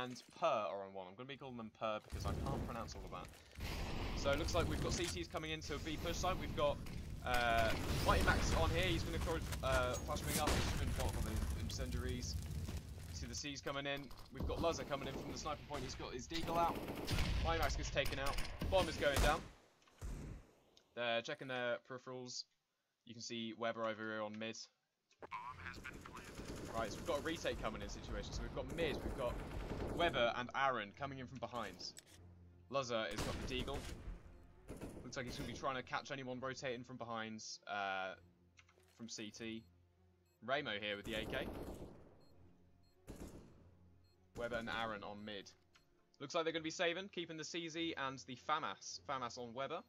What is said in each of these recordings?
and PUR are on 1. I'm going to be calling them PUR because I can't pronounce all of that. So it looks like we've got CTs coming into a B push side. We've got Mighty Max on here. He's going to throw flash wing up. He's been blocked by the incendiaries. See the C's coming in. We've got Luzza coming in from the sniper point. He's got his deagle out. Mighty Max gets taken out. Bomb is going down. They're checking their peripherals. You can see Weber over here on mid. Right, so we've got a retake coming in situation. So we've got mid, we've got Weber and Aaron coming in from behind. Luzza has got the deagle. Looks like he's going to be trying to catch anyone rotating from behind from CT. Ramo here with the AK. Weber and Aaron on mid. Looks like they're going to be saving, keeping the CZ and the FAMAS. FAMAS on Weber.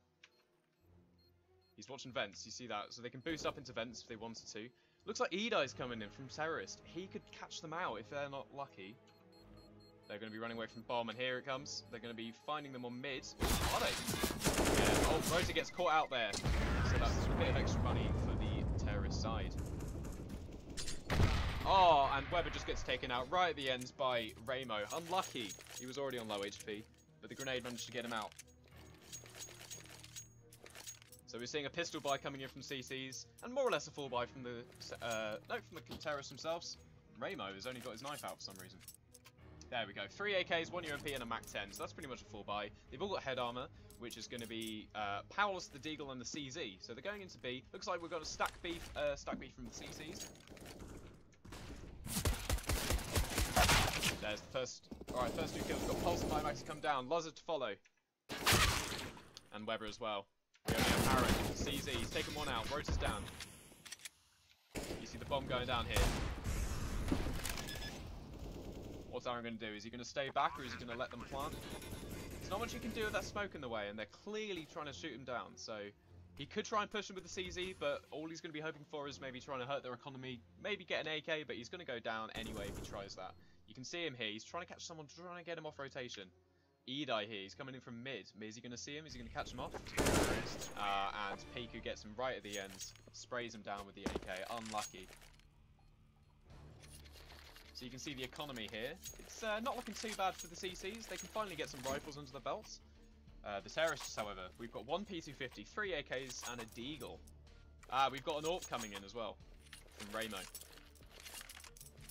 He's watching vents, you see that? So they can boost up into vents if they wanted to. Looks like Edai's coming in from Terrorist. He could catch them out if they're not lucky. They're going to be running away from bomb, and here it comes. They're going to be finding them on mid. Are they? Yeah. Oh, Rota gets caught out there. So that's a bit of extra money for the Terrorist side. Oh, and Weber just gets taken out right at the end by Ramo. Unlucky. He was already on low HP, but the grenade managed to get him out. So we're seeing a pistol buy coming in from CCs, and more or less a full buy from the from the terrorists themselves. Ramo has only got his knife out for some reason. There we go. 3 AKs, 1 UMP, and a MAC-10. So that's pretty much a full buy. They've all got head armor, which is going to be powerless, the Deagle, and the CZ. So they're going into B. Looks like we've got a stack B from the CCs. There's the first. Alright, first 2 kills. We've got Pulse and Max to come down. Luzza to follow. And Weber as well. We only have Aaron. CZ. He's taken one out. Rota's down. You see the bomb going down here. What's Aaron going to do? Is he going to stay back or is he going to let them plant? There's not much he can do with that smoke in the way, and they're clearly trying to shoot him down. So he could try and push him with the CZ, but all he's going to be hoping for is maybe trying to hurt their economy, maybe get an AK, but he's going to go down anyway if he tries that. You can see him here. He's trying to catch someone, trying to get him off rotation. Edai here. He's coming in from mid. Is he going to see him? Is he going to catch him off? And Piku gets him right at the end. Sprays him down with the AK. Unlucky. So you can see the economy here. It's not looking too bad for the CCs. They can finally get some rifles under the belts. The terrorists, however, we've got 1 P250, 3 AKs, and a Deagle. We've got an AWP coming in as well from Ramo.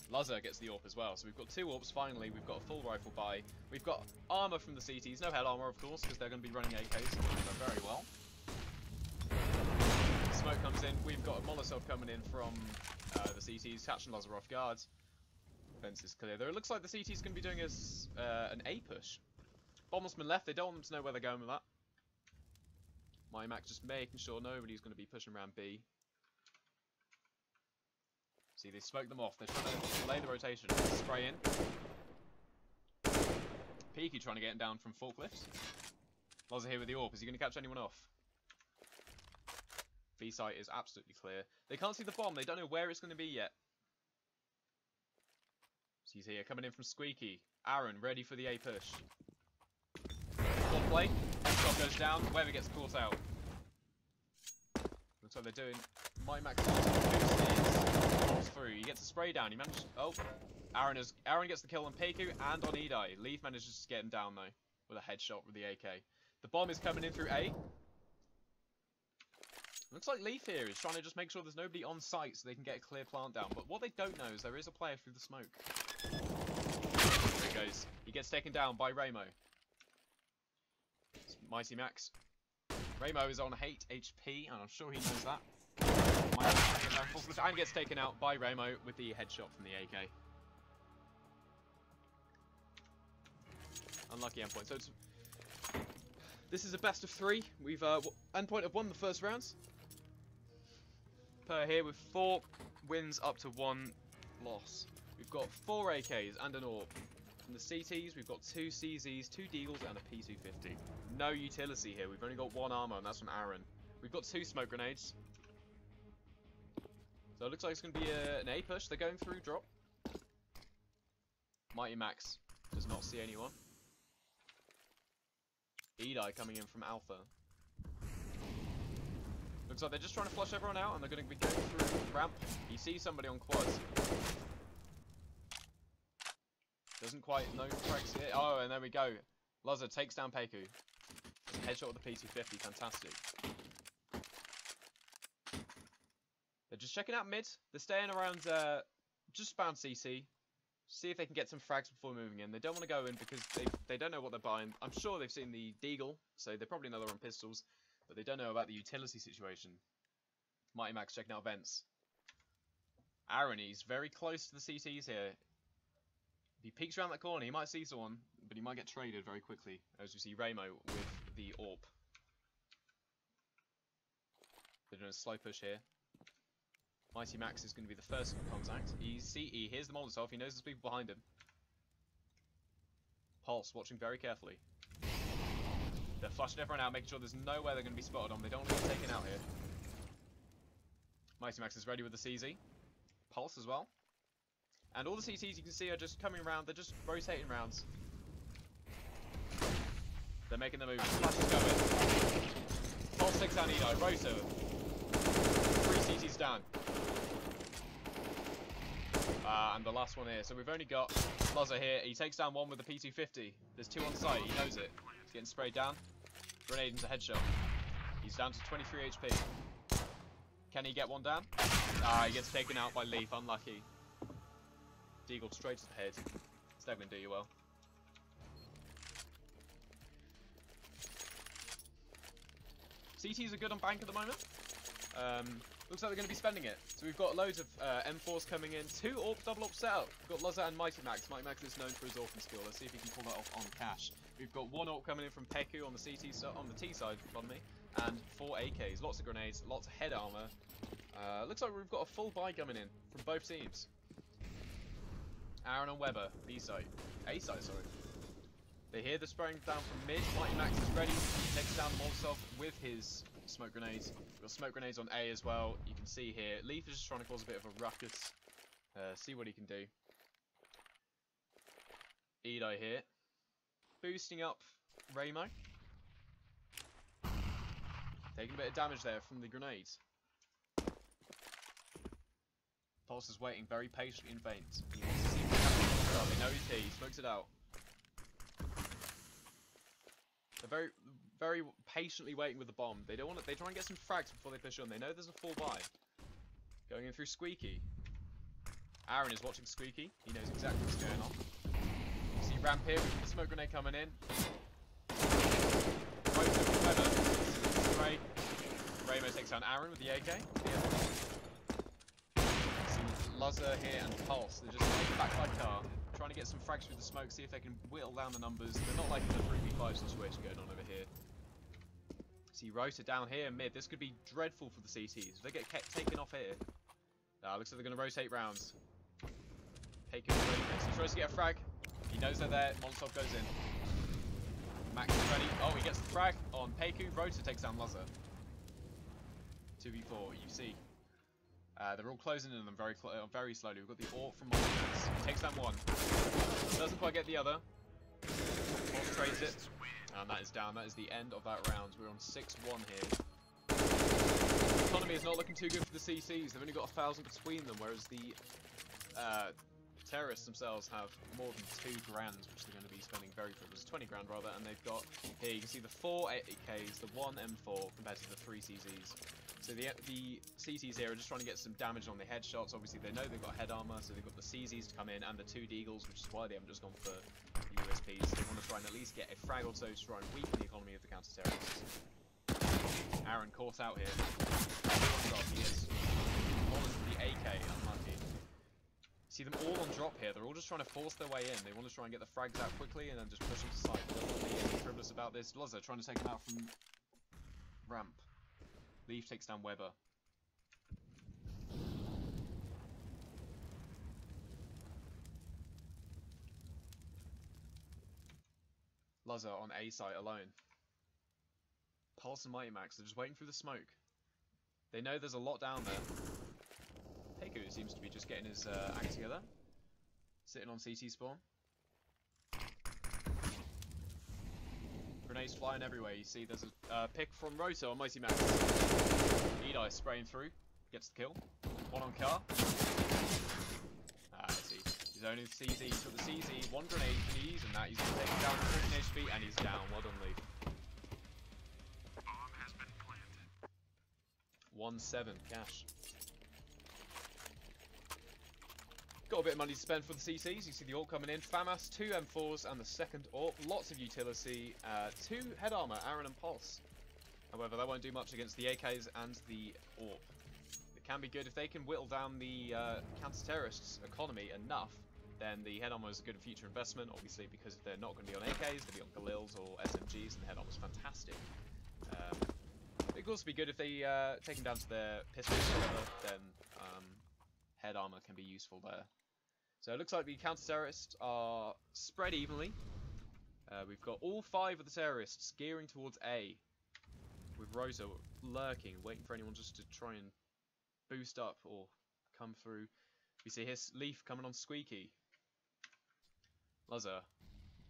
Luzza gets the AWP as well. So we've got 2 AWPs finally. We've got a full rifle buy. We've got armor from the CTs. No head armor, of course, because they're going to be running AKs. So they're very well. Smoke comes in. We've got a Molotov coming in from the CTs, catching Luzza off guard. Fence is clear. Though it looks like the CT's going to be doing us an A push. Bomb's been left. They don't want them to know where they're going with that. My Mac just making sure nobody's going to be pushing around B. See, they smoke them off. They're trying to delay the rotation. Spray in. Peaky trying to get him down from forklifts. Lozza here with the AWP. Is he going to catch anyone off? B site is absolutely clear. They can't see the bomb. They don't know where it's going to be yet. So he's here coming in from Squeaky. Aaron ready for the A push. One play. Shot goes down. Weber gets caught out. Looks like they're doing. My Max boosts through. He gets a spray down. He managed. Oh, Aaron gets the kill on Peku and on Edai. Leaf manages to get him down though with a headshot with the AK. The bomb is coming in through A. Looks like Leaf here is trying to just make sure there's nobody on site so they can get a clear plant down. But what they don't know is there is a player through the smoke. There he goes. He gets taken down by Ramo. It's Mighty Max. Ramo is on 8 HP, and I'm sure he knows that. And gets taken out by Ramo with the headshot from the AK. Unlucky Endpoint. So this is a best of 3. We've Endpoint have won the first rounds. PUR here with 4 wins up to 1 loss. We've got 4 AKs and an AWP. From the CTs, we've got 2 CZs, 2 Deagles, and a P250. No utility here. We've only got 1 armor, and that's from Aaron. We've got 2 smoke grenades. So it looks like it's going to be an A push. They're going through drop. Mighty Max does not see anyone. Edai coming in from Alpha. Looks like they're just trying to flush everyone out, and they're going to be going through ramp. He sees somebody on quads. Doesn't quite know frags here. Oh, and there we go. Loza takes down Peku. Headshot with the P250, fantastic. They're just checking out mid. They're staying around, just around CC. See if they can get some frags before moving in. They don't want to go in because they don't know what they're buying. I'm sure they've seen the Deagle, so they probably know they're on pistols, but they don't know about the utility situation. Mighty Max checking out vents. Aaron, he's very close to the CTs here. If he peeks around that corner, he might see someone, but he might get traded very quickly, as you see Ramo with the AWP. They're doing a slow push here. Mighty Max is going to be the first contact. He hears the Molotov, he knows there's people behind him. Pulse watching very carefully. They're flushing everyone out, making sure there's nowhere they're going to be spotted on. They don't want to get taken out here. Mighty Max is ready with the CZ. Pulse as well. And all the CTs you can see are just coming around, they're just rotating rounds. They're making the move. Flash is going. Pulse takes down Edo. Roto. 3 CTs down. And the last one here. So we've only got Loza here. He takes down one with the P250. There's 2 on site. He knows it. He's getting sprayed down. Grenade into headshot. He's down to 23 HP. Can he get one down? He gets taken out by Leaf. Unlucky. Deagle straight to the head. It's never going to do you well. CTs are good on bank at the moment. Looks like they're going to be spending it. So we've got loads of M4s coming in. 2 AWP, double AWP setup. We've got Loza and Mighty Max. Mighty Max is known for his AWPing skill. Let's see if he can pull that off on cash. We've got 1 AWP coming in from Peku on the on the T side, pardon me, and 4 AKs. Lots of grenades, lots of head armor. Looks like we've got a full buy coming in from both teams. Aaron and Weber, B side, A side, sorry. They hear the spraying down from mid. Mighty Max is ready. He takes down Molotov with his smoke grenades. We've got smoke grenades on A as well. You can see here, Leaf is just trying to cause a bit of a ruckus. See what he can do. Edo here. Boosting up Ramo. Taking a bit of damage there from the grenades. Pulse is waiting very patiently in vents. He wants to see what's happening. They know he's here. He smokes it out. They're very patiently waiting with the bomb. They don't want to. They try and get some frags before they push on. They know there's a full buy. Going in through Squeaky. Aaron is watching Squeaky. He knows exactly what's going on. You see Ramp here with the smoke grenade coming in. Spray. Ramo takes down Aaron with the AK. Loza here and Pulse, they're just taking back by car, trying to get some frags through the smoke, see if they can whittle down the numbers. They're not liking the 3v5 situation going on over here. See Rota down here mid, this could be dreadful for the CTs. If they get taken off here, looks like they're going to rotate rounds. Taking away next, he tries to get a frag, he knows they're there, Molotov goes in. Max is ready, oh he gets the frag on Peku, Rota takes down Loza. 2v4, you see. They're all closing in on them very slowly. We've got the AWP from Mighty Max. He takes down one. Doesn't quite get the other. AWP trades it. And that is down. That is the end of that round. We're on 6-1 here. The economy is not looking too good for the CCs. They've only got 1,000 between them, whereas the terrorists themselves have more than 2 grand, which they're going to be spending very quickly. It's 20 grand rather, and they've got, here you can see the 4 AKs, the 1 M4 compared to the 3 CZs. So the CTs here are just trying to get some damage on the headshots. Obviously they know they've got head armor, so they've got the CZs to come in and the 2 Deagles, which is why they haven't just gone for the USPs. They want to try and at least get a frag or so to try and weaken the economy of the counter-terrorists. Aaron caught out here. He is. Molotov with the AK, unlucky. See them all on drop here. They're all just trying to force their way in. They want to try and get the frags out quickly and then just push them to site. They don't want to be any frivolous about this. Loza trying to take them out from ramp. Leaf takes down Weber. Loza on A site alone. Pulse and Mighty Max are just waiting through the smoke. They know there's a lot down there. Peku seems to be just getting his act together. Sitting on CT spawn. Grenades flying everywhere. You see there's a pick from Roto on Mighty Max. Edai spraying through. Gets the kill. One on car. I see. He's only the CZ. He's got the CZ. One grenade. Can he use in that? He's going to take him down to 14 HP, and he's down. Well done, Leaf. 1-7 cash. Got a bit of money to spend for the CCs. You see the AWP coming in. FAMAS, 2 M4s, and the second AWP. Lots of utility. 2 head armor, Aaron and Pulse. However, that won't do much against the AKs and the AWP. It can be good if they can whittle down the counter-terrorists' economy enough. Then the head armor is a good future investment. Obviously, because if they're not going to be on AKs, they'll be on Galils or SMGs, and the head armor is fantastic. It could also be good if they take them down to their pistols or whatever. Then head armor can be useful there. So it looks like the counter-terrorists are spread evenly. We've got all 5 of the terrorists gearing towards A, with Rosa lurking, waiting for anyone just to try and boost up or come through. We see his Leaf coming on Squeaky. Luzzer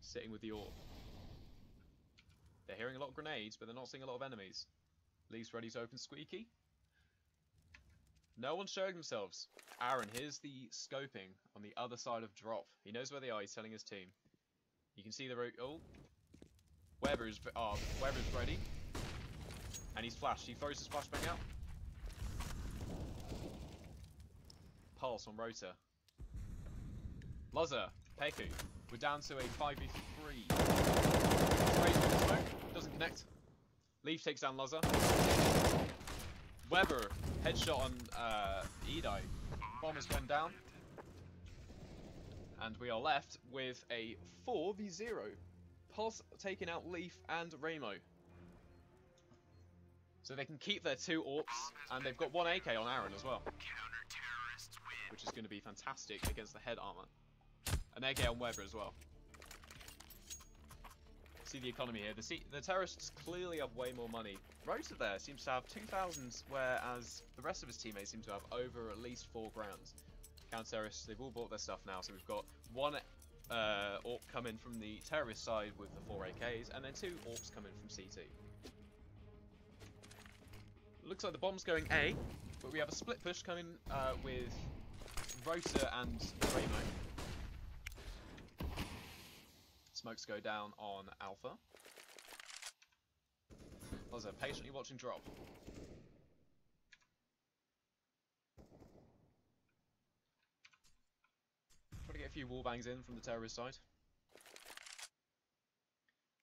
sitting with the AWP. They're hearing a lot of grenades, but they're not seeing a lot of enemies. Leaf's ready to open Squeaky. No one's showing themselves. Aaron, here's the scoping on the other side of drop. He knows where they are. He's telling his team. You can see the road. Oh, Weber's ready, and he's flashed. He throws his flashbang out. Pulse on Rota. Luzzer, Peku. We're down to a 5v3. Sprays with the smoke. Doesn't connect. Leaf takes down Luzzer. Weber, headshot on Edai. Bomb has gone down. And we are left with a 4v0. Pulse taking out Leaf and Ramo. So they can keep their 2 AWPs, and they've got 1 AK on Aaron as well. Which is going to be fantastic against the head armor. An AK on Weber as well. See the economy here. The terrorists clearly have way more money. Rota there seems to have 2,000, whereas the rest of his teammates seem to have over at least 4 grand. Counter-terrorists, they've all bought their stuff now, so we've got 1 AWP coming from the terrorist side with the 4 AKs, and then 2 AWPs coming from CT. Looks like the bomb's going A, but we have a split push coming with Rota and Ramo. Smokes go down on Alpha. Luzzer patiently watching drop. Trying to get a few wallbangs in from the terrorist side.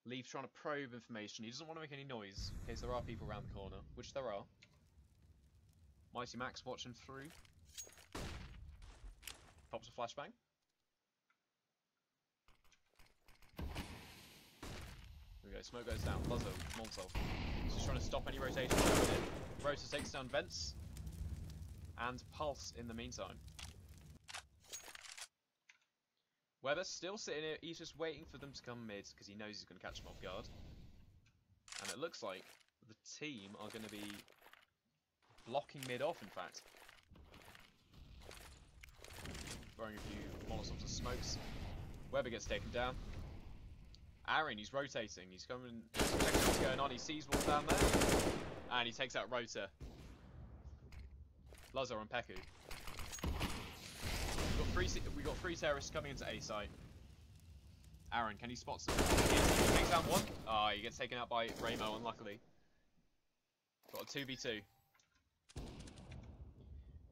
Leaf trying to probe information. He doesn't want to make any noise in case there are people around the corner, which there are. Mighty Max watching through. Pops a flashbang. There we go, smoke goes down. Luzzer, Molotov. Just trying to stop any rotation. Rota takes down Vents. And Pulse in the meantime. Weber's still sitting here. He's just waiting for them to come mid because he knows he's going to catch them off guard. And it looks like the team are going to be blocking mid off, in fact. Throwing a few Molotovs and smokes. Weber gets taken down. Aaron, he's rotating. He's coming. What's going on? He sees what's down there, and he takes out Rota. Luzzer and Peku. We got 3 terrorists coming into A site. Aaron, can he spot some? He takes down 1. Ah, he gets taken out by Ramo, unluckily. Got a 2v2.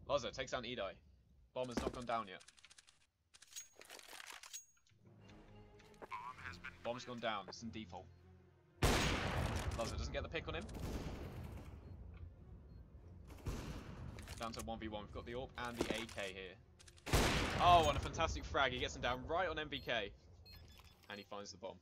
Luzzer takes down Edai. Bomb has not gone down yet. Bomb's gone down, it's in default. Luzzer doesn't get the pick on him. Down to 1v1, we've got the AWP and the AK here. Oh, and a fantastic frag, he gets him down right on MBK. And he finds the bomb.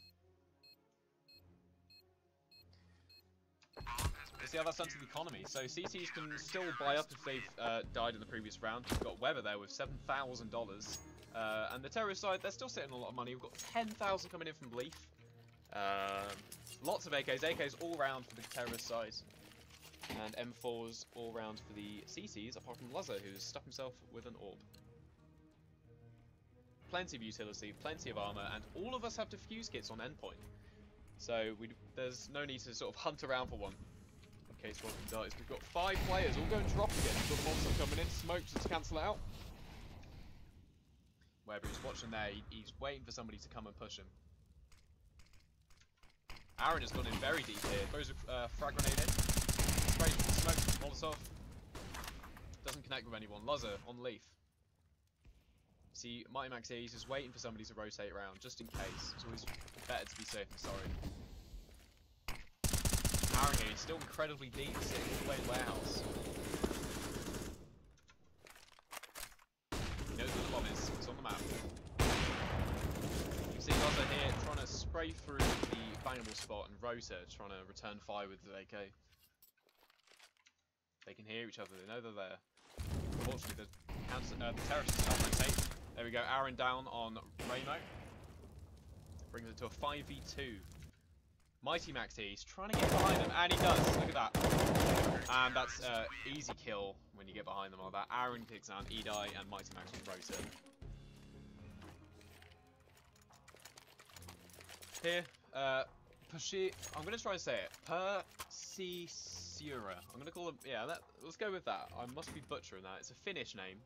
See how that's done to the economy. So CTs can still buy up if they've died in the previous round. We've got Weber there with $7,000. And the terrorist side, they're still sitting on a lot of money. We've got 10,000 coming in from Leaf. Lots of AKs. AKs all round for the terrorist side. And M4s all round for the CTs, apart from Luzzer, who's stuck himself with an AWP. Plenty of utility, plenty of armor, and all of us have defuse kits on Endpoint. So there's no need to sort of hunt around for one. In case one dies. We've got 5 players all going drop again. We've got Monster coming in, smoke just to cancel it out. Wherever he's watching there, he's waiting for somebody to come and push him. Aaron has gone in very deep here. Throws a frag grenade in. Sprays with the smoke. Molotov. Doesn't connect with anyone. Luzzer on Leaf. See, Mighty Max here, he's just waiting for somebody to rotate around, just in case. It's always better to be safe than sorry. Aaron here, he's still incredibly deep, sitting all the way in warehouse. He knows where the bomb is. It's on the map. You can see Luzzer here trying to spray through the bangable spot, and Rota trying to return fire with the AK. They can hear each other. They know they're there. Unfortunately, the terrorists can't rotate. There we go. Aaron down on Ramo. Brings it to a 5v2. Mighty Max here. He's trying to get behind him, and he does. Look at that. And that's easy kill when you get behind them like that. Aaron kicks out Edai and Mighty Max with Rota. Here, I'm going to try to say it. EURA. I'm going to call them, yeah, let's go with that. I must be butchering that. It's a Finnish name.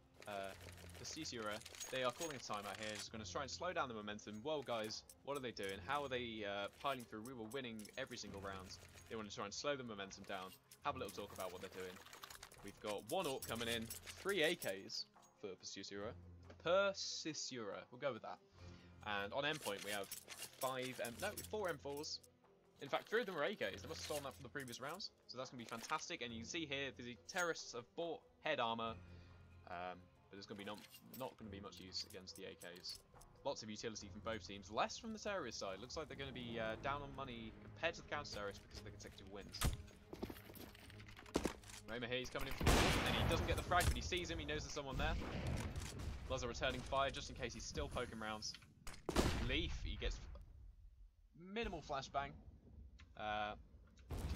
EURA. They are calling a timeout here. Just going to try and slow down the momentum. Well, guys, what are they doing? How are they piling through? We were winning every single round. They want to try and slow the momentum down. Have a little talk about what they're doing. We've got 1 AWP coming in, 3 AKs for EURA. EURA. We'll go with that. And on Endpoint, we have 4 M4s. In fact, 3 of them are AKs. They must have stolen that from the previous rounds. So that's going to be fantastic. And you can see here, the terrorists have bought head armor. But there's going to be not going to be much use against the AKs. Lots of utility from both teams. Less from the terrorist side. Looks like they're going to be down on money compared to the counter-terrorists because of the consecutive wins. Raymer here, he's coming in from the north, and he doesn't get the frag, but he sees him. He knows there's someone there. Luzzer returning fire just in case he's still poking rounds. Leaf, he gets minimal flashbang. So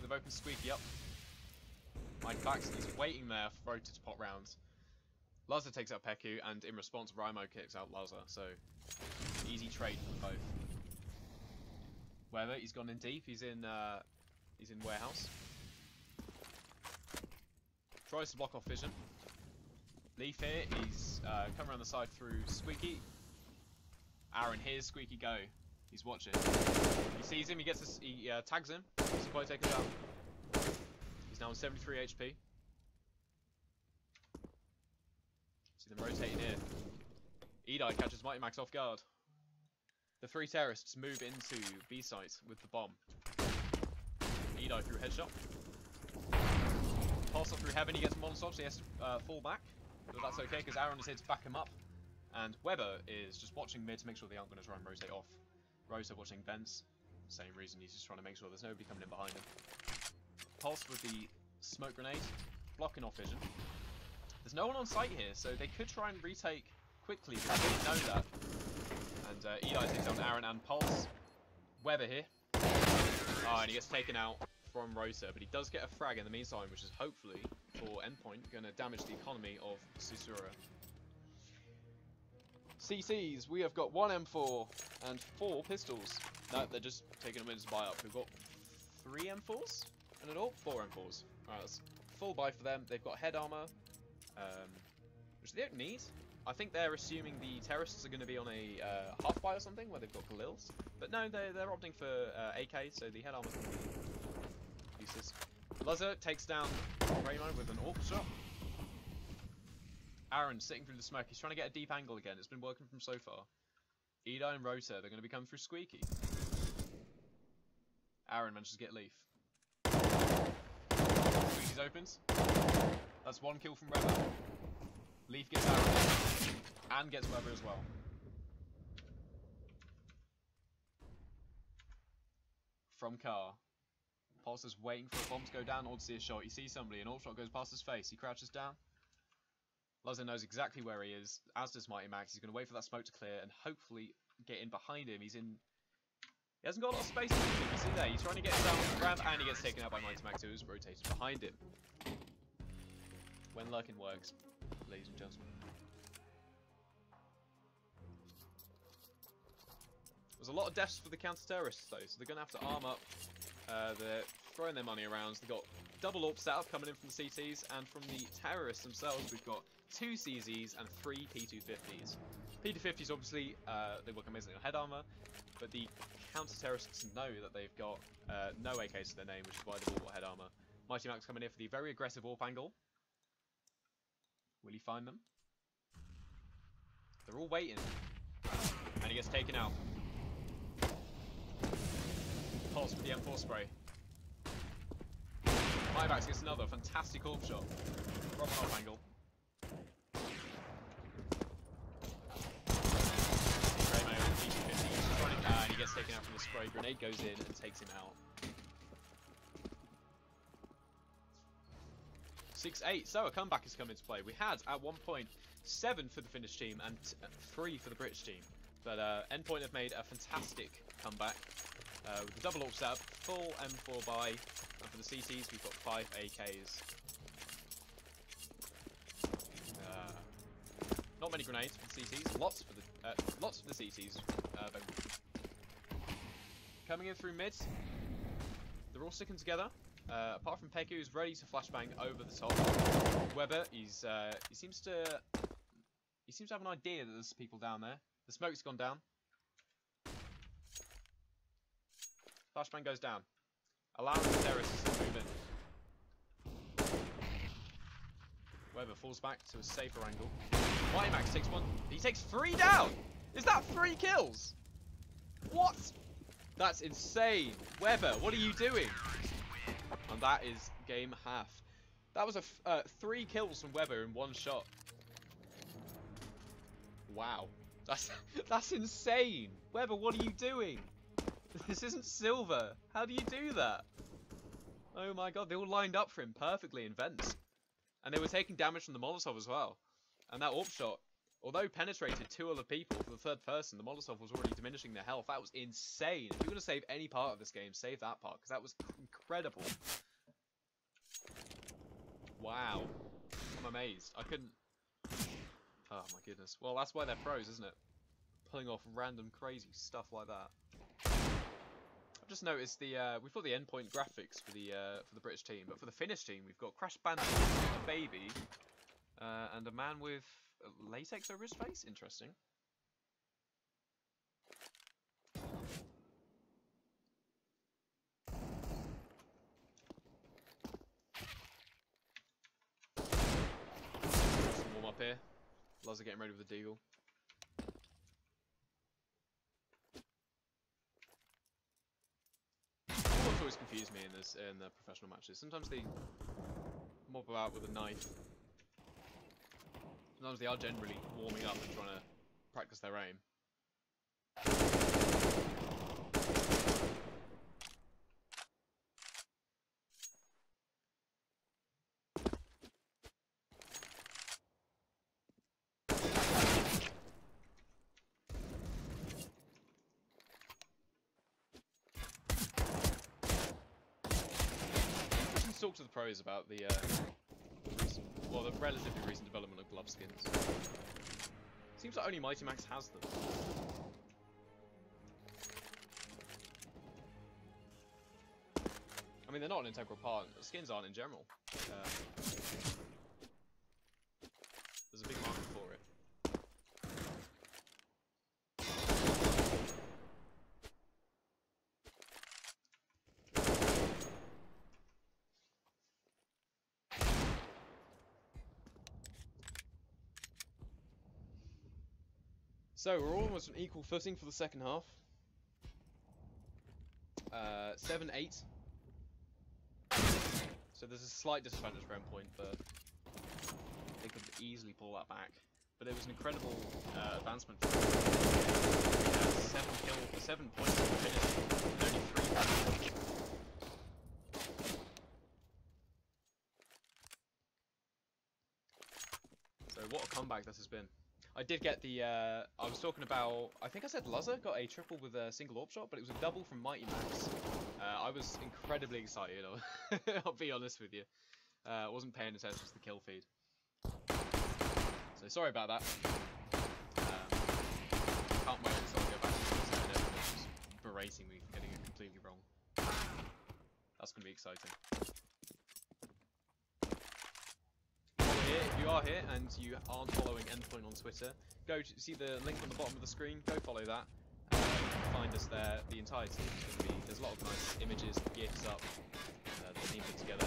they've opened Squeaky up. Mike Baxter, he's waiting there for Rota to pot rounds. Luzzer takes out Peku, and in response, Rimo kicks out Luzzer. So easy trade for both. Weber, he's gone in deep. He's in warehouse. Tries to block off vision. Leaf here, he's coming around the side through Squeaky. Aaron, here's Squeaky go. He's watching. He sees him, he tags him. Supply taken down. He's now on 73 HP. See them rotating here. Edai catches Mighty Max off guard. The 3 terrorists move into B site with the bomb. Edai through headshot. Pulse off through heaven, he gets Molotov, so he has to fall back. But that's okay, because Aaron is here to back him up. And Weber is just watching mid to make sure they aren't going to try and rotate off. Rota watching vents. Same reason, he's just trying to make sure there's nobody coming in behind him. Pulse with the smoke grenade, blocking off vision. There's no one on site here, so they could try and retake quickly, but they didn't know that. And Edai takes out Aaron and Pulse. Weber here. Oh, and he gets taken out from Rota, but he does get a frag in the meantime, which is hopefully, for Endpoint, going to damage the economy of EURA. CCs, we have got 1 M4 and 4 pistols. No, they're just taking a minute to buy up. We've got 3 M4s and an AWP, 4 M4s. Alright, that's full buy for them. They've got head armor, which they don't need. I think they're assuming the terrorists are going to be on a half buy or something, where they've got Galils. But no, they're opting for AK, so the head armor's going to be useless. Luzzer takes down Raymond with an AWP shot. Aaron sitting through the smoke. He's trying to get a deep angle again. It's been working from so far. Edai and Rota, they're going to be coming through Squeaky. Aaron manages to get Leaf. Squeaky's opens. That's 1 kill from Weber. Leaf gets Aaron. And gets Weber as well. From car. Pulse is waiting for a bomb to go down or to see a shot. He sees somebody. An AWP shot goes past his face. He crouches down. Luzzer knows exactly where he is, as does Mighty Max. He's going to wait for that smoke to clear and hopefully get in behind him. He hasn't got a lot of space. You see there, he's trying to get down with the ramp and he gets taken out by Mighty Max, who is rotated behind him. When lurking works, ladies and gentlemen. There's a lot of deaths for the counter-terrorists though, so they're going to have to arm up. They're throwing their money around. They've got double AWP setup coming in from the CTs, and from the terrorists themselves, we've got 2 CZs and 3 P250s. PD-50s obviously, they look amazing on head armor, but the counter-terrorists know that they've got no AKs to their name, which is why they've all got head armor. Mighty Max coming in for the very aggressive AWP angle. Will he find them? They're all waiting. And he gets taken out. Pulse with the M4 spray. Mighty Max gets another fantastic AWP shot from an AWP angle. And he gets taken out from the spray. Grenade goes in and takes him out. 6-8. So a comeback has come into play. We had at one point 7 for the Finnish team and 3 for the British team. But Endpoint have made a fantastic comeback with the double AWP setup, full M4 buy, and for the CTs we've got 5 AKs. Not many grenades for the CTs, lots for the CTs. Coming in through mid, they're all sticking together. Apart from Peku, who's ready to flashbang over the top. Weber, he seems to have an idea that there's people down there. The smoke's gone down. Flashbang goes down, allowing the terrorists to move in. Weber falls back to a safer angle. Mighty Max takes one. He takes 3 down. Is that 3 kills? What? That's insane. Weber, what are you doing? And that is game half. That was 3 kills from Weber in 1 shot. Wow. That's insane. Weber, what are you doing? This isn't silver. How do you do that? Oh my god, they all lined up for him perfectly in vents. And they were taking damage from the Molotov as well. And that AWP shot, although penetrated 2 other people for the 3rd person, the Molotov was already diminishing their health. That was insane. If you're going to save any part of this game, save that part, because that was incredible. Wow. I'm amazed. I couldn't... Oh my goodness. Well, that's why they're pros, isn't it? Pulling off random crazy stuff like that. I've just noticed we've got the Endpoint graphics for the British team, but for the Finnish team, we've got Crash Bandicoot, a baby, and a man with latex over his face. Interesting. Some warm up here. Loves are getting ready with the deagle. What's always confused me in the professional matches. Sometimes they mob about with a knife. Sometimes they are generally warming up and trying to practice their aim. Talk to the pros about the relatively recent development of glove skins. Seems like only Mighty Max has them. I mean, they're not an integral part. Skins aren't in general. There's a big market for it. So we're almost on equal footing for the second half. 7-8. So there's a slight disadvantage for Endpoint, but they could easily pull that back. But it was an incredible advancement. 7 points to finish, and only 3 back. So what a comeback this has been. I did get the, I was talking about, I think I said Luzzer got a triple with a single AWP shot, but it was a double from Mighty Max. I was incredibly excited, I'll be honest with you. I wasn't paying attention to the kill feed. So sorry about that. Can't wait until I go back to this and everyone's just berating me for getting it completely wrong. That's going to be exciting. Here, here, if you are here and you aren't following Endpoint on Twitter, go to see the link on the bottom of the screen. Go follow that. Find us there. The entire team is going to be. There's a lot of nice images, gifs up. The team put together.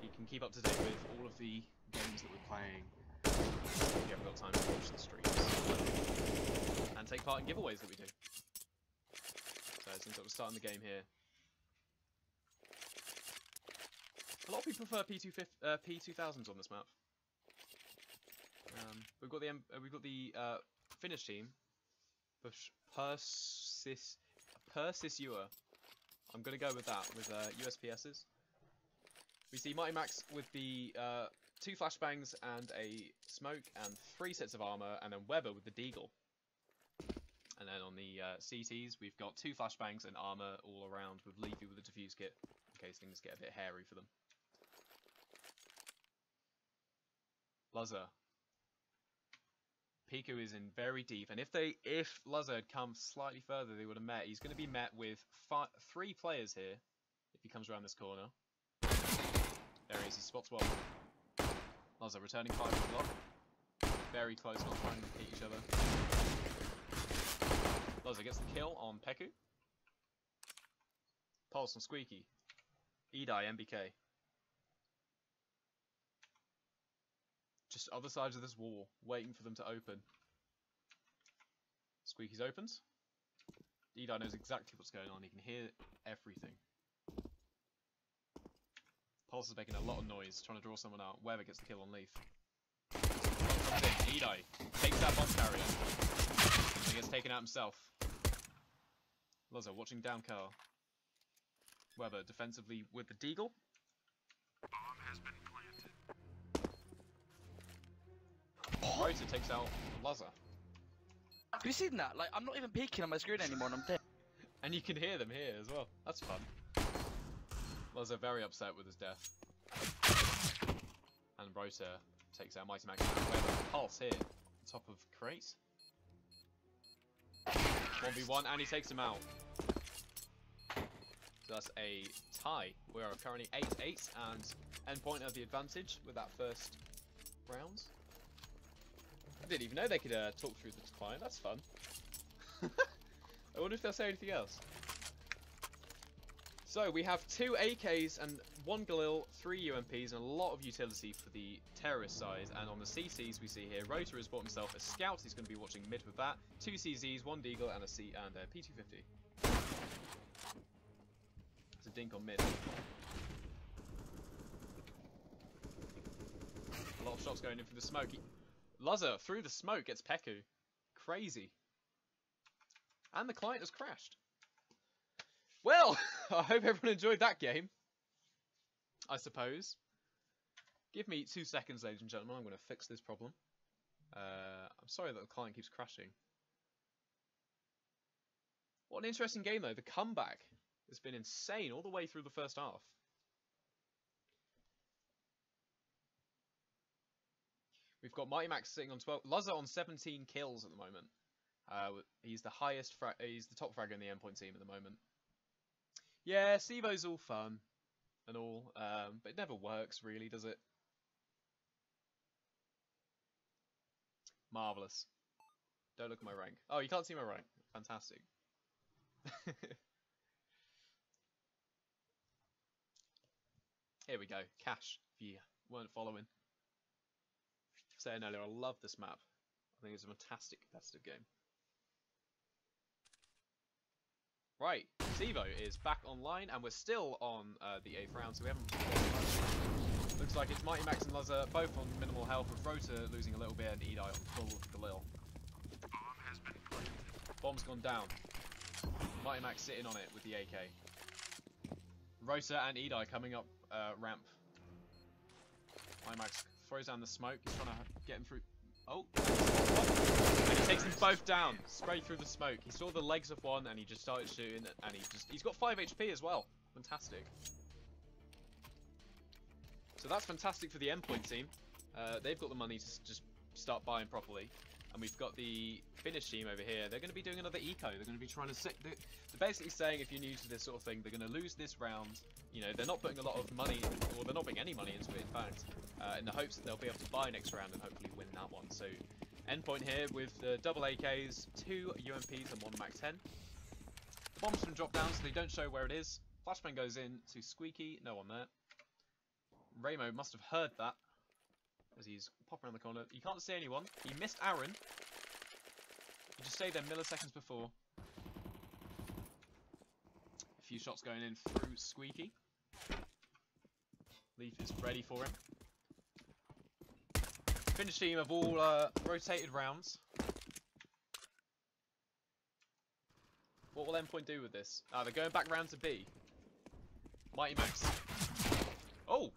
You can keep up to date with all of the games that we're playing. If you haven't got time to watch the streams and take part in giveaways that we do. So it seems like we're starting the game here. A lot of people prefer P2000s on this map. We've got the Finnish team, PUR. I'm gonna go with that with USPSs. We see Mighty Max with the 2 flashbangs and a smoke and 3 sets of armor, and then Weber with the deagle. And then on the CTs, we've got 2 flashbangs and armor all around with Levy with the defuse kit in case things get a bit hairy for them. Luzza. Piku is in very deep, and if Luzza had come slightly further, they would have met. He's going to be met with 3 players here if he comes around this corner. There he is. He spots one. Luzza returning 5 o'clock. Very close, not trying to hit each other. Luzza gets the kill on Peku. Pulse on Squeaky. Edai, MBK. Just other sides of this wall, waiting for them to open. Squeaky's opens. Edai knows exactly what's going on. He can hear everything. Pulse is making a lot of noise, trying to draw someone out. Weber gets the kill on Leaf. Edai takes that bomb carrier. And he gets taken out himself. Luzza watching down Carl. Weber defensively with the deagle. Bomb has been planted. Rota takes out Luzza. Have you seen that? Like, I'm not even peeking on my screen anymore and I'm dead. And you can hear them here as well. That's fun. Luzza very upset with his death. And Rota takes out Mighty Max. Pulse here. Top of crate. 1v1 and he takes him out. So that's a tie. We are currently 8-8 and Endpoint have the advantage with that first round. I didn't even know they could talk through the client. That's fun. I wonder if they'll say anything else. So we have 2 AKs and 1 Galil, 3 UMPs, and a lot of utility for the terrorist side. And on the CCs we see here, Rota has bought himself a scout. He's going to be watching mid with that. 2 CZs, 1 Deagle, and a P250. It's a dink on mid. A lot of shots going in through the smoke. Luzza through the smoke gets Peku. Crazy. And the client has crashed. Well, I hope everyone enjoyed that game. I suppose. Give me 2 seconds, ladies and gentlemen. I'm going to fix this problem. I'm sorry that the client keeps crashing. What an interesting game, though. The comeback has been insane all the way through the first half. We've got Mighty Max sitting on 12. Luzza on 17 kills at the moment. He's the highest. He's the top fragger in the Endpoint team at the moment. Yeah, Sivo's all fun and all, but it never works really, does it? Marvelous. Don't look at my rank. Oh, you can't see my rank. Fantastic. Here we go. Cash. If you weren't following. Saying earlier, I love this map. I think it's a fantastic competitive game. Right, Sivo is back online, and we're still on the 8th round, so we haven't... Looks like it's Mighty Max and Luzza, both on minimal health, with Rota losing a little bit, and Edai on full Galil. Bomb has been planted. Bomb's gone down. Mighty Max sitting on it with the AK. Rota and Edai coming up ramp. Mighty Max throws down the smoke, he's trying to get him through... Oh, and he takes them both down, straight through the smoke. He saw the legs of one and he just started shooting, and he's got 5 HP as well. Fantastic. So that's fantastic for the Endpoint team. They've got the money to just start buying properly. And we've got the Finnish team over here. They're going to be doing another eco. They're going to be trying to... They're basically saying, if you're new to this sort of thing, they're going to lose this round. You know, they're not putting a lot of money, or they're not putting any money into it, in fact, in the hopes that they'll be able to buy next round and hopefully win that one. So, Endpoint here with double AKs, 2 UMPs and 1 Mac-10. The bomb's been dropped down, so they don't show where it is. Flashbang goes in to Squeaky, no one there. Ramo must have heard that, as he's popping around the corner. You can't see anyone. He missed Aaron. He just stayed there milliseconds before. A few shots going in through Squeaky. Leaf is ready for him. Finnish team have all rotated rounds. What will Endpoint do with this? They're going back round to B. Mighty Max. Oh!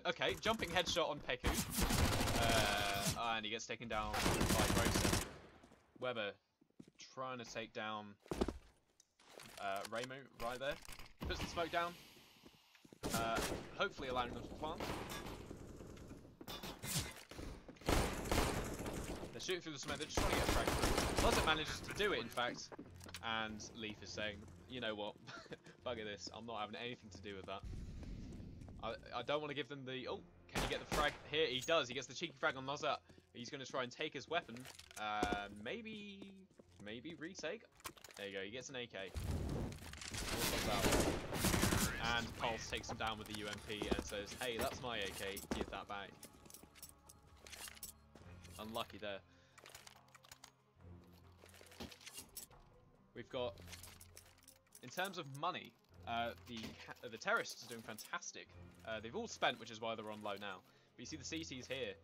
Okay, jumping headshot on Peku. And he gets taken down by Rosa. Weber trying to take down Ramo right there. Puts the smoke down. Hopefully allowing them to plant. They're shooting through the smoke, they're just trying to get a frag through. Doesn't manage to do it, in fact. And Leaf is saying, you know what, bugger this, I'm not having anything to do with that. I don't want to give them the... Oh, can he get the frag? Here, he does. He gets the cheeky frag on Nozat. He's going to try and take his weapon. Maybe retake. There you go, he gets an AK. And Pulse takes him down with the UMP and says, hey, that's my AK, give that back. Unlucky there. We've got, in terms of money, the terrorists are doing fantastic. They've all spent, which is why they're on low now. But you see the CTs here,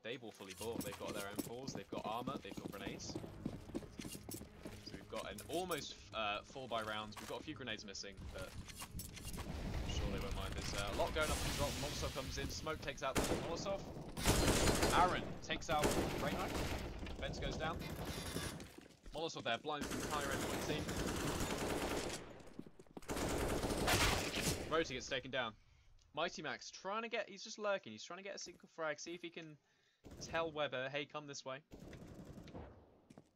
they've all fully bought. They've got their M4s, they've got armor, they've got grenades. So we've got an almost full buy rounds. We've got a few grenades missing, but I'm sure they won't mind. There's a lot going up in the drop. Molotov comes in, smoke takes out the Molotov. Aaron takes out Ramo. Fence goes down. Molotov there, blinds the entire Endpoint team. Rota gets taken down. Mighty Max trying to get, he's just lurking, he's trying to get a single frag, see if he can tell Weber, hey, come this way.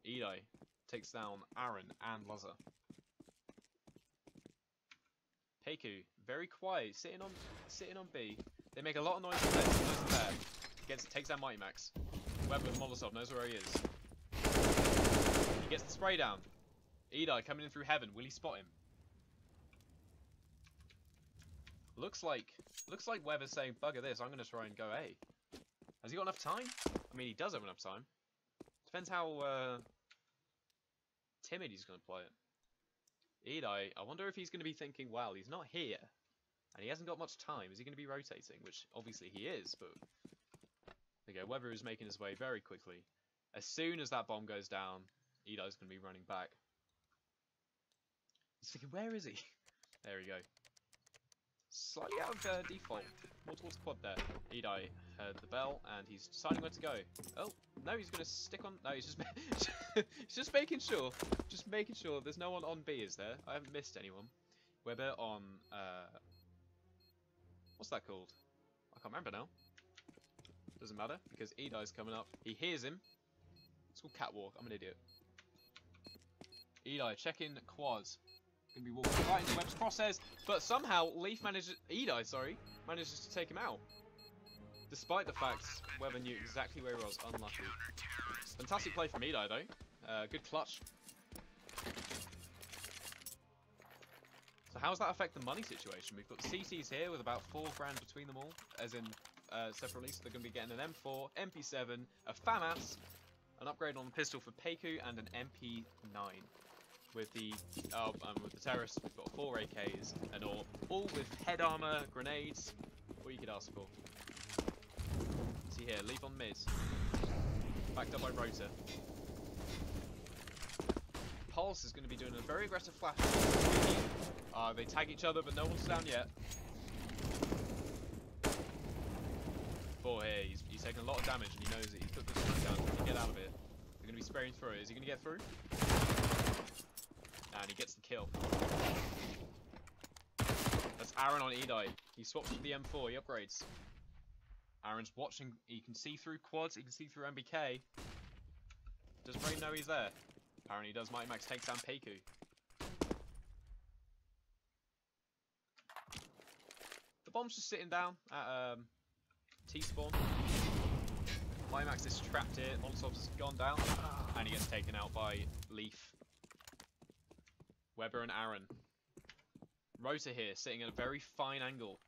Eli takes down Aaron and Lazar. Peku, very quiet, sitting on B. They make a lot of noise there. Takes down Mighty Max. Weber with Molotov knows where he is. He gets the spray down. Eli coming in through heaven. Will he spot him? Looks like Weber's saying, bugger this, I'm going to try and go A. Has he got enough time? I mean, he does have enough time. Depends how timid he's going to play it. Eli, I wonder if he's going to be thinking, wow, he's not here. And he hasn't got much time. Is he going to be rotating? Which, obviously, he is, but... There you go, Weber is making his way very quickly. As soon as that bomb goes down, Eli's going to be running back. He's thinking, where is he? There we go. Slightly out of default. More towards quad there. Eli heard the bell, and he's deciding where to go. Oh, no, he's going to stick on... No, he's just... he's just making sure. Just making sure there's no one on B, is there? I haven't missed anyone. Weber on... What's that called? I can't remember now. Doesn't matter, because Eli's coming up. He hears him. It's called Catwalk. I'm an idiot. Eli checking quads. Gonna be walking right into Webb's crosshairs, but somehow Leaf manages... Eli, sorry, manages to take him out. Despite the fact Webber knew exactly where he was. Unlucky. Fantastic play from Eli, though. Good clutch. So how does that affect the money situation? We've got CTs here with about 4 grand between them all, as in separately. So they're going to be getting an M4, MP7, a FAMAS, an upgrade on the pistol for Peku, and an MP9. With the terrorists, we've got 4 AKs and all with head armor, grenades, what you could ask for. See here, Leaf on mid, backed up by Rota. Pulse is going to be doing a very aggressive flash. They tag each other, but no one's down yet. 4 here, he's taking a lot of damage, and he knows it. He's put this one down. He can get out of it. They're going to be spraying through it. Is he going to get through? And he gets the kill. That's Aaron on Eli. He swaps with the M4, he upgrades. Aaron's watching, he can see through quads, he can see through MBK. Does Ray know he's there? Apparently he does. Mighty Max takes down Peiku. The bomb's just sitting down at T-spawn. Mighty Max is trapped here. Molotov's has gone down. And he gets taken out by Leaf. Weber and Aaron. Rota here, sitting at a very fine angle.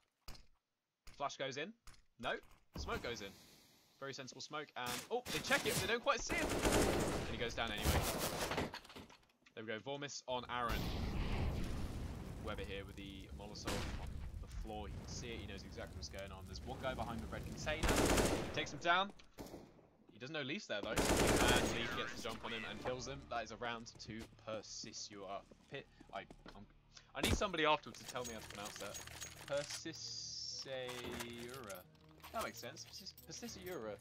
Flash goes in. No. Smoke goes in. Very sensible smoke. And, oh, they check it. They don't quite see him. And he goes down anyway. There we go. Vormis on Aaron. Weber here with the Molotov on the floor. You can see it. He knows exactly what's going on. There's one guy behind the red container. Takes him down. He doesn't know Leaf's there, though. And Leaf gets the jump on him and kills him. That is a round to Persisura. I need somebody afterwards to tell me how to pronounce that. Persisura. That makes sense. Persisura.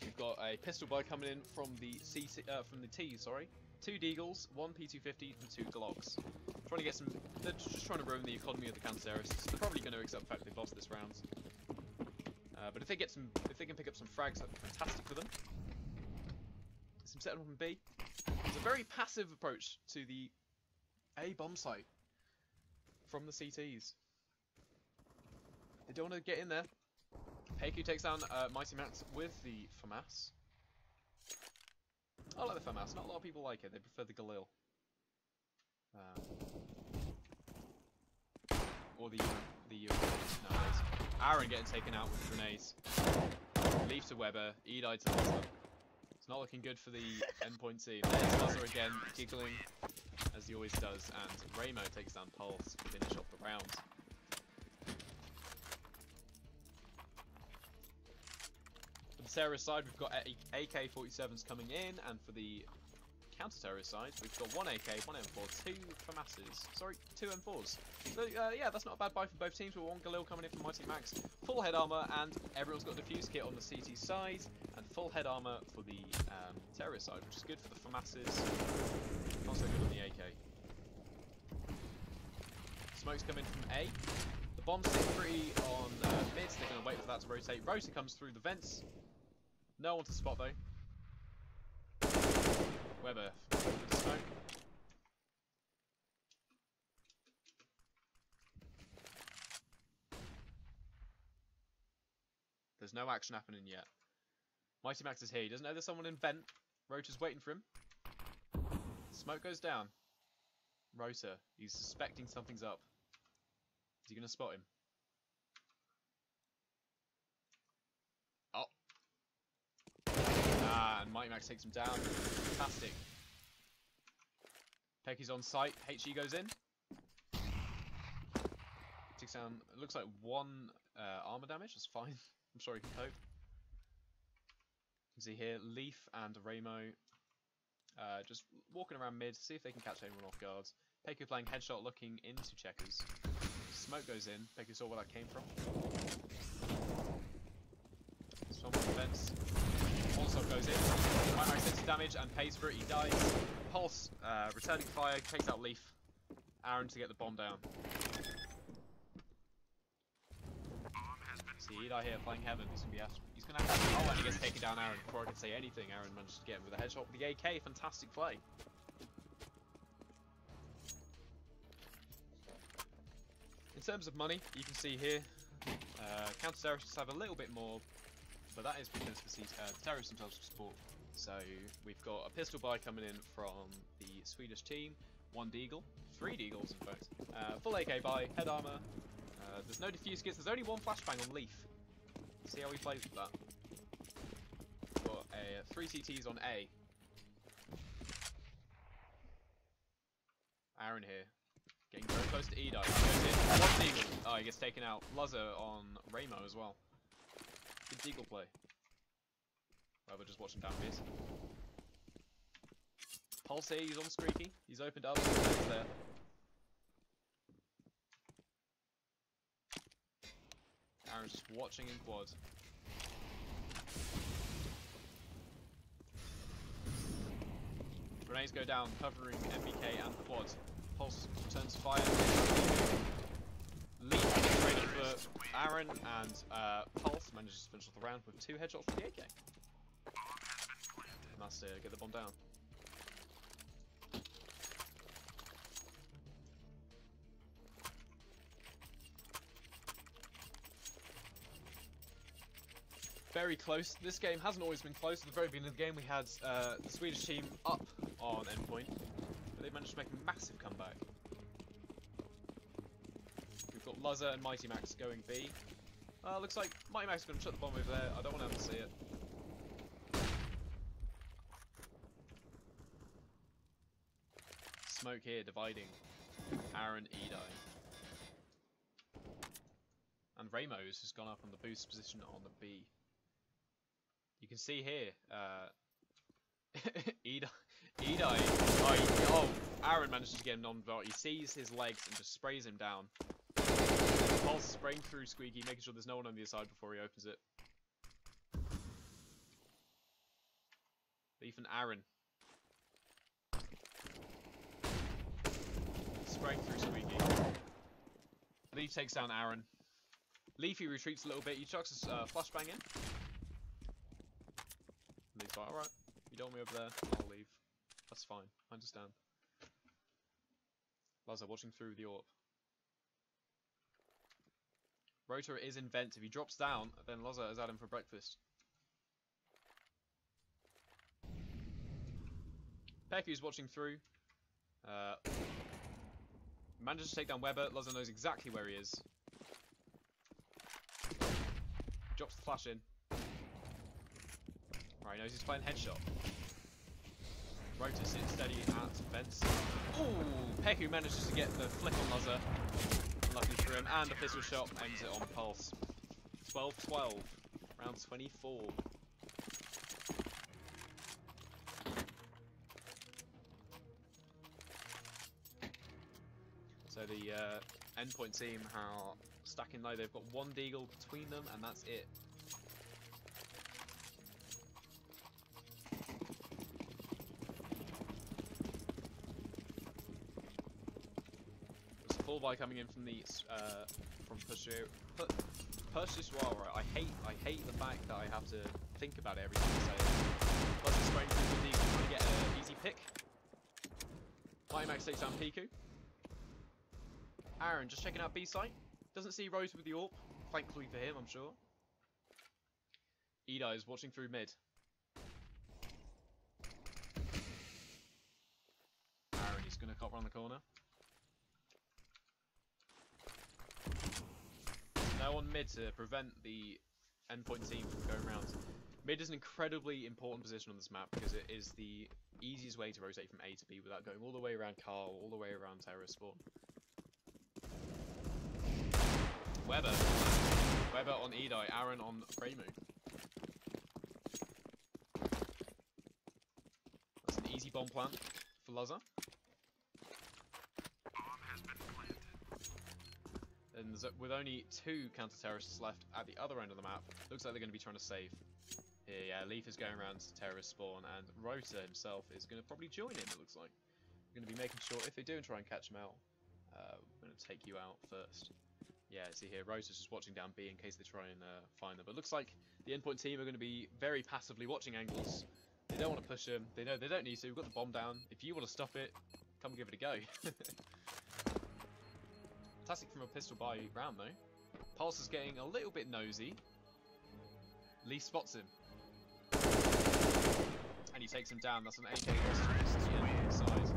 We've got a pistol buy coming in from the T, sorry. 2 Deagles, 1 P250, and 2 Glocks. Trying to get some. They're just trying to ruin the economy of the counter-terrorists. They're probably going to accept the fact they've lost this round. But if they can pick up some frags, that'd be fantastic for them. Some setting up in B. It's a very passive approach to the A bomb site from the CTs. They don't want to get in there. Peiku takes down Mighty Max with the FAMAS. I like the FAMAS. Not a lot of people like it. They prefer the Galil. Or the nowadays. Aaron getting taken out with grenades. Leaf to Weber. Edai to Luzzer. It's not looking good for the Endpoint team. There's Luzzer again, giggling, as he always does. And Ramo takes down Pulse to finish off the round. For the terrorist side, we've got AK-47s coming in, and for the counter-terrorist side, we've got 1 AK, 1 M4, 2 FAMASs. Sorry, 2 M4s. So, yeah, that's not a bad buy for both teams. With 1 Galil coming in from Mighty Max. Full head armor, and everyone's got a defuse kit on the CT side, and full head armor for the terrorist side, which is good for the FAMASs. Not so good on the AK. Smoke's coming from A. The bomb's sitting pretty on mid. They're going to wait for that to rotate. Rota comes through the vents. No one to spot though. Weber with the smoke. There's no action happening yet. Mighty Max is here. He doesn't know there's someone in vent. Rota's waiting for him. Smoke goes down. Rota. He's suspecting something's up. Is he going to spot him? Oh. And Mighty Max takes him down. Fantastic. Pecky's on site. HE goes in. Takes down, it looks like 1 armor damage. That's fine. I'm sure he can cope. You can see here Leaf and Ramo just walking around mid, see if they can catch anyone off guard. Peku playing headshot, looking into checkers. Smoke goes in. Peku saw where that came from. Someone defense. Also goes in. Mighty Max takes damage and pays for it. He dies. Pulse returning fire, takes out Leaf. Aaron to get the bomb down. See Edai here playing heaven. He's gonna have oh, and he gets taken down Aaron before I can say anything. Aaron managed to get him with a headshot with the AK. Fantastic play. In terms of money, you can see here, counter-terrorists have a little bit more, but that is because the terrorists themselves support. So we've got a pistol buy coming in from the Swedish team, 1 Deagle, 3 Deagles in fact, full AK buy, head armor. There's no defuse kits. There's only 1 flashbang on Leaf. See how he plays with that. Got 3 CTs on A. Aaron here. Getting very close to Edai. One Deagle. Oh, he gets taken out. Luzzer on Ramo as well. Good Deagle play. We're just watching down his. Pulse here, he's on Streaky. He's opened up. He's there. Aaron's just watching in quad. Grenades go down, covering MBK and quad. Pulse returns fire. Leaf gets traded But Aaron and Pulse manages to finish off the round with 2 headshots from the AK. And that's to get the bomb down. Very close. This game hasn't always been close. At the very beginning of the game, we had the Swedish team up on Endpoint, but they managed to make a massive comeback. We've got Luzza and Mighty Max going B. Looks like Mighty Max is going to shut the bomb over there. I don't want them to see it. Smoke here, dividing Aaron, Edai. And Ramos has gone up on the boost position on the B. You can see here, Edai, Aaron manages to get him non-vote. He sees his legs and just sprays him down. Pulse spraying through Squeaky, making sure there's no one on the other side before he opens it. Leaf and Aaron. Spraying through Squeaky. Leaf takes down Aaron. Leafy retreats a little bit, he chucks his flashbang in. And he's like, alright, you don't want me over there, I'll leave. That's fine, I understand. Luzza watching through the AWP. Rotor is in vent. If he drops down, then Luzza has had him for breakfast. Peku's watching through. Manages to take down Weber. Luzza knows exactly where he is. Drops the flash in. Right, he knows he's playing headshot. Rotor sits steady at vents. Ooh! Peku manages to get the flick on Luzza. Luckily for him, and a pistol shot ends it on Pulse. 12-12. Round 24. So the Endpoint team are stacking low. They've got 1 deagle between them, and that's it. Full buy coming in from the from Pusher. Right? I hate the fact that I have to think about it every time I say it. Plus it's spraying through the deagle trying to get an easy pick. Mighty Max takes down Piku. Aaron just checking out B site. Doesn't see Rose with the AWP. Thankfully for him, I'm sure. Edai is watching through mid. Aaron, he's gonna cop around the corner. No on mid to prevent the Endpoint team from going around. Mid is an incredibly important position on this map because it is the easiest way to rotate from A to B without going all the way around Carl, all the way around Terror spawn. Weber on Edai, Aaron on Remu. That's an easy bomb plant for Luzza. And with only 2 counter-terrorists left at the other end of the map, looks like they're going to be trying to save. Here, yeah, Leaf is going around to terrorist spawn, and Rota himself is going to probably join him, it looks like. We're going to be making sure, if they do and try and catch him out, we're going to take you out first. Yeah, see here, Rota's just watching down B in case they try and find them. But it looks like the Endpoint team are going to be very passively watching angles. They don't want to push him. They know they don't need to. We've got the bomb down. If you want to stop it, come give it a go. Fantastic from a pistol buy round though. Pulse is getting a little bit nosy. Lee spots him. And he takes him down. That's an AK loss to the Endpoint side.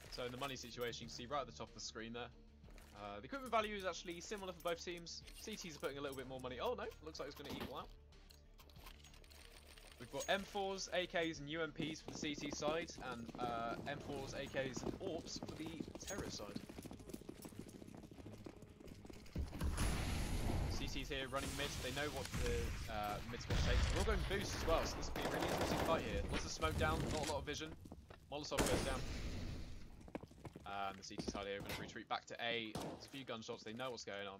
So in the money situation, you can see right at the top of the screen there. The equipment value is actually similar for both teams. CTs are putting a little bit more money. Oh no, looks like it's going to equal out. We've got M4s, AKs and UMPs for the CT side, and M4s, AKs and AWPs for the Terror side. CTs here running mid, they know what the mid spot takes. We're all going boost as well, so this will be a really interesting fight here. Lots of smoke down, not a lot of vision. Molotov goes down. The CT side here are going to retreat back to A. There's a few gunshots, they know what's going on.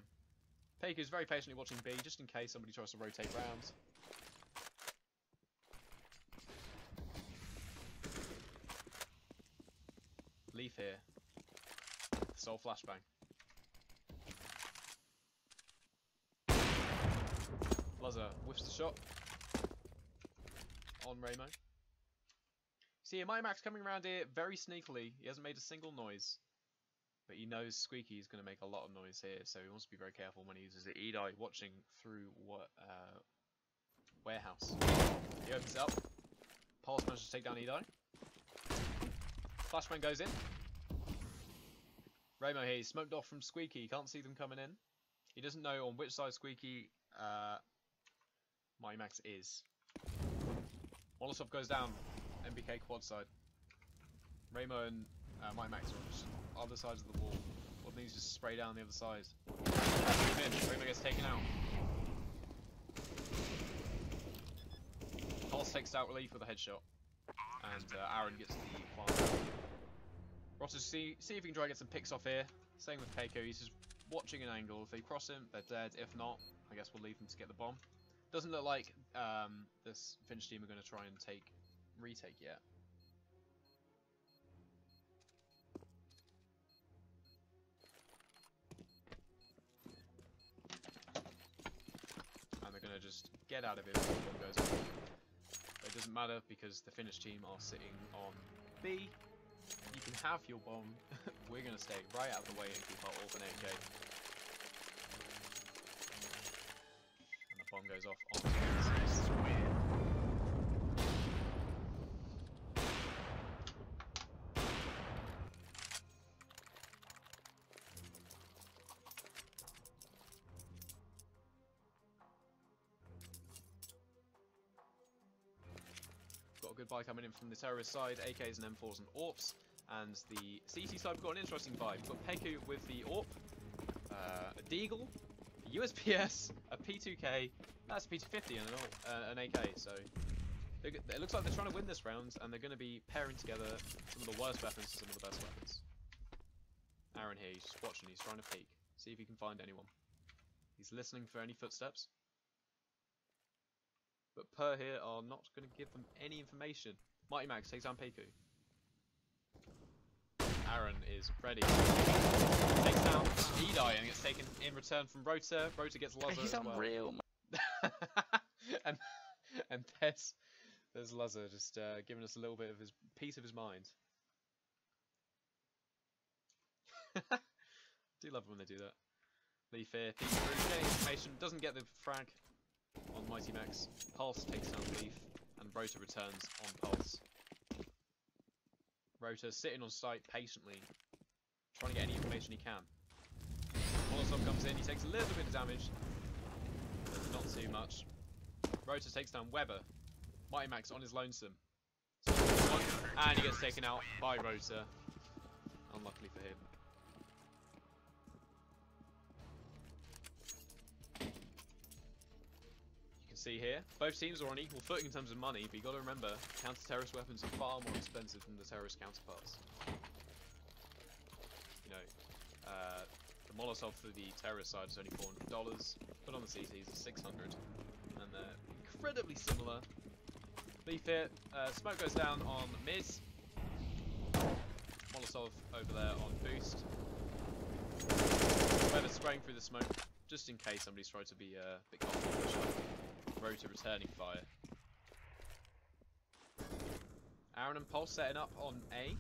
Peku is very patiently watching B, just in case somebody tries to rotate round. Leaf here. Soul flashbang. Lazar whiffs the shot on Ramo. See, Mighty Max coming around here very sneakily. He hasn't made a single noise. But he knows Squeaky is going to make a lot of noise here, so he wants to be very careful when he uses it. Edai watching through what warehouse. He opens it up. Pulse manages to take down Edai. Flashbang goes in. Ramo here, he's smoked off from Squeaky. He can't see them coming in. He doesn't know on which side Squeaky Mighty Max is. Molotov goes down. MBK quad side. Ramo and Mighty Max are on just other sides of the wall. What needs just spray down the other side. Ramo gets taken out. Pulse takes out Relief with a headshot. And Aaron gets the plant. Rotter see if he can try and get some picks off here. Same with Keiko, he's just watching an angle. If they cross him, they're dead. If not, I guess we'll leave them to get the bomb. Doesn't look like this Finch team are going to try and retake yet. And they're going to just get out of it before the bomb goes off. But it doesn't matter because the Finnish team are sitting on B. You can have your bomb. We're going to stay right out of the way and keep our alternate AK. And the bomb goes off on the got a good buy coming in from the terrorist side, AKs and M4s and AWPs. And the CT side, we've got an interesting vibe. We've got Peku with the AWP, a Deagle, a USPS, a P2K, that's a P250 and an AK. So it looks like they're trying to win this round, and they're going to be pairing together some of the worst weapons to some of the best weapons. Aaron here, he's just watching, he's trying to peek, see if he can find anyone. He's listening for any footsteps. But PUR here are not going to give them any information. Mighty Max takes down Peku. Aaron is ready. Takes down Edai and gets taken in return from Rota. Rota gets Lazar He's as well. unreal, man. and there's Lazar just giving us a little bit of his piece of his mind. Do love it when they do that. Leaf here, peeks through, getting information, doesn't get the frag on Mighty Max. Pulse takes down Leaf, and Rota returns on Pulse. Rota sitting on site patiently, trying to get any information he can. Molotov comes in, he takes a little bit of damage, but not too much. Rota takes down Weber. Mighty Max on his lonesome. And he gets taken out by Rota. Unluckily for him. See here, both teams are on equal footing in terms of money, but you got to remember, counter-terrorist weapons are far more expensive than the terrorist counterparts. You know, the Molotov for the terrorist side is only $400, but on the CTs is $600, and they're incredibly similar. Leaf here, smoke goes down on mid, Molotov over there on boost. Weather spraying through the smoke, just in case somebody's tried to be a bit confident. Rota returning fire. Aaron and Pulse setting up on A.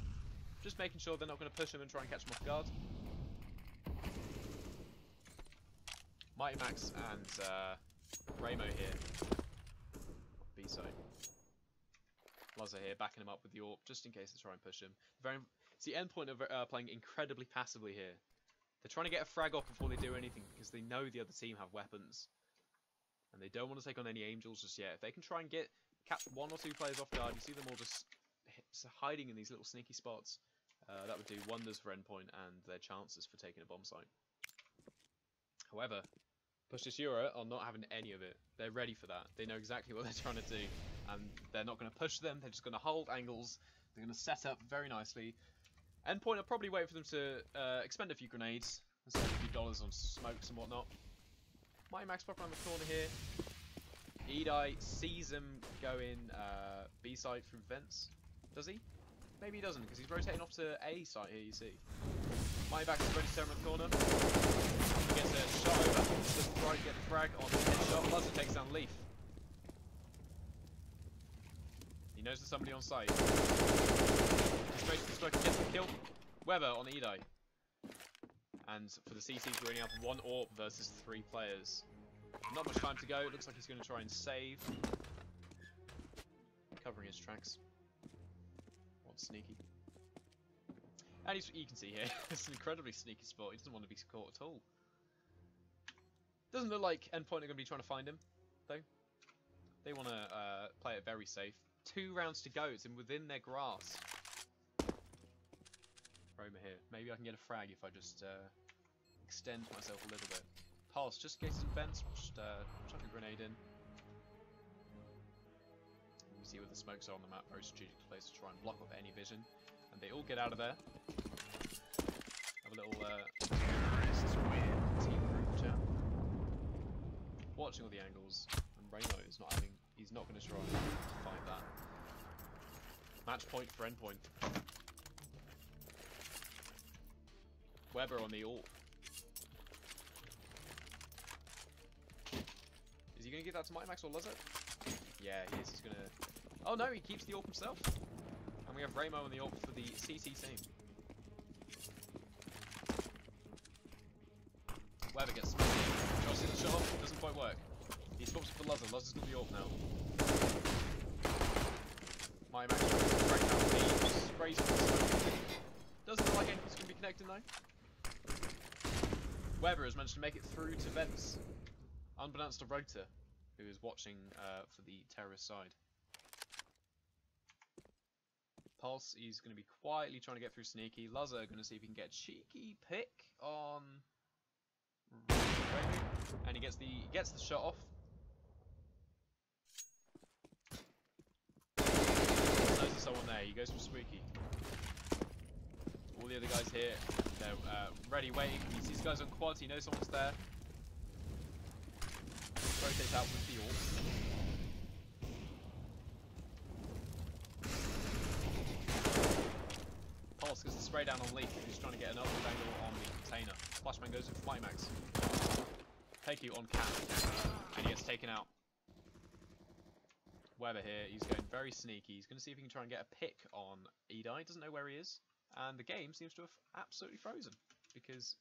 Just making sure they're not going to push him and try and catch him off guard. Mighty Max and Ramo here. B side. Lazar here backing him up with the AWP just in case they try and push him. See, Endpoint are playing incredibly passively here. They're trying to get a frag off before they do anything because they know the other team have weapons. And they don't want to take on any Angels just yet. If they can try and catch one or two players off guard, you see them all just hiding in these little sneaky spots. That would do wonders for Endpoint and their chances for taking a bomb site. However, Push This EURA are not having any of it. They're ready for that. They know exactly what they're trying to do. And they're not going to push them. They're just going to hold angles. They're going to set up very nicely. Endpoint, I'll probably wait for them to expend a few grenades and spend a few dollars on smokes and whatnot. Mighty Max pop around the corner here. Edai sees him go in B-side through vents. Does he? Maybe he doesn't, because he's rotating off to A site here, you see. Mighty back is ready to turn around the corner. He gets a shot over. Doesn't right, get the frag on the headshot. Buzzer takes down Leaf. He knows there's somebody on site. Straight to the smoke and gets the kill. Weber on Edai. And for the CCs, we're only have 1 AWP versus 3 players. Not much time to go. It looks like he's going to try and save. Covering his tracks. What's sneaky? And you can see here, it's an incredibly sneaky spot. He doesn't want to be caught at all. Doesn't look like Endpoint are going to be trying to find him, though. They want to play it very safe. 2 rounds to go. It's within their grasp. Roma here. Maybe I can get a frag if I just extend myself a little bit. Pulse, just in case some vents. Just chuck a grenade in. You see where the smokes are on the map. Very strategic place to try and block off any vision. And they all get out of there. Have a little team group chat. Watching all the angles. And Ramo is not having. He's not going to try and find that. Match point for Endpoint. Weber on the AWP. Is he going to give that to Mighty Max or Luzzer? Yeah, he is. He's going to... Oh no, he keeps the AWP himself. And we have Ramo on the AWP for the CT team. Weber gets smashed in. Tries to get the shot off. Doesn't quite work. He swaps for Luzzer. Luzzer's got the AWP now. Mighty Max tries to break down the sprays for the smoke. Doesn't look like anything's going to be connected though. Weber has managed to make it through to vents, unbeknownst to Rota, who is watching for the terrorist side. Pulse, he's going to be quietly trying to get through sneaky. Luzzer going to see if he can get a cheeky pick on Remy, and he gets the shot off. Knows there's someone there. He goes for Squeaky. All the other guys here, they're ready, waiting. He sees guys on quads, he knows someone's there. Rotates out with the AWP. Pulse gets the spray down on Leaf, who's trying to get another angle on the container. Flashman goes in for Mighty Max. Take you on cap, and he gets taken out. Weber here, he's going very sneaky. He's going to see if he can try and get a pick on Edai. Doesn't know where he is. And the game seems to have absolutely frozen, because